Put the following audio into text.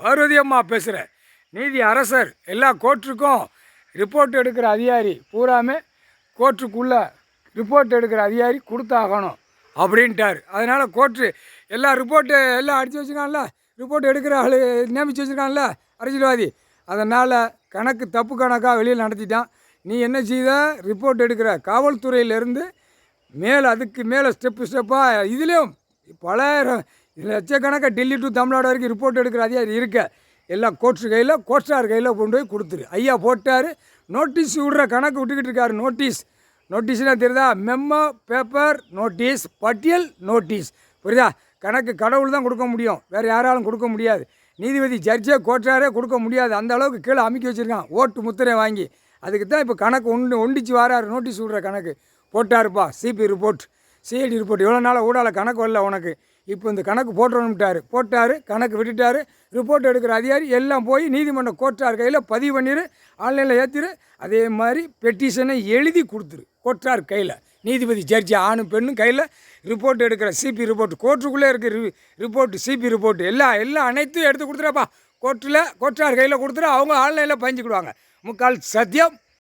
பார்வதி அம்மா பேசுகிறேன். நீதி அரசர் எல்லா கோர்ட்டுக்கும் ரிப்போர்ட் எடுக்கிற அதிகாரி பூராமே கோர்ட்டுக்குள்ளே ரிப்போர்ட் எடுக்கிற அதிகாரி கொடுத்தாகணும் அப்படின்ட்டார். அதனால் கோர்ட்டு எல்லா ரிப்போர்ட்டு எல்லாம் அடித்து வச்சுருக்கான்ல, ரிப்போர்ட் எடுக்கிற ஆள் நியமித்து வச்சுருக்கான்ல அரசியல்வாதி. அதனால் கணக்கு தப்பு கணக்காக வெளியில் நடத்திட்டான். நீ என்ன செய்த? ரிப்போர்ட் எடுக்கிற காவல்துறையிலேருந்து மேலே அதுக்கு மேலே ஸ்டெப்பாக இதுலேயும் பல லட்சக்கணக்காக டெல்லி டு தமிழ்நாடு வரைக்கும் ரிப்போர்ட் எடுக்கிற அதிகாரி இருக்க எல்லாம் கோர்ட்ஸு கையில் கோர்ட்ஸார் கையில் கொண்டு போய் கொடுத்துரு. ஐயா போட்டார், நோட்டீஸ் விடுற கணக்கு விட்டுக்கிட்டு இருக்காரு. நோட்டீஸ்னால் தெரியுதா? மெம்மோ, பேப்பர், நோட்டீஸ், பட்டியல், நோட்டீஸ். புரியுதா? கணக்கு கடவுள் தான் கொடுக்க முடியும், வேறு யாராலும் கொடுக்க முடியாது. நீதிபதி ஜட்ஜே கோர்ட்டாரே கொடுக்க முடியாது. அந்த அளவுக்கு கீழே அமைக்க வச்சுருக்கான் ஓட்டு முத்திரை வாங்கி. அதுக்கு தான் இப்போ கணக்கு ஒண்டிச்சு வராரு. நோட்டீஸ் விடுற கணக்கு போட்டாருப்பா. CB report, CID report. எவ்வளோ நாளாக ஊடால கணக்கு வரல உனக்கு, இப்போ இந்த கணக்கு போட்டார், கணக்கு விட்டுட்டார். ரிப்போர்ட் எடுக்கிற அதிகாரி எல்லாம் போய் நீதிமன்ற கோர்ட்டார் கையில் பதிவு பண்ணிடு, ஆன்லைனில் ஏற்றிடு. அதே மாதிரி பெட்டிஷனை எழுதி கொடுத்துரு கோர்ட்டார் கையில். நீதிபதி ஜட்ஜி ஆணும் பெண்ணும் கையில் ரிப்போர்ட் எடுக்கிற சிபி ரிப்போர்ட், கோர்ட்டுக்குள்ளே இருக்கிற ரிப்போர்ட்டு, சிபி ரிப்போர்ட் எல்லாம் அனைத்தும் எடுத்து கொடுத்துருப்பா. கோர்ட்டார் கையில் கொடுத்துரு. அவங்க ஆன்லைனில் பதிஞ்சுக்கிடுவாங்க. முக்கால் சத்தியம்.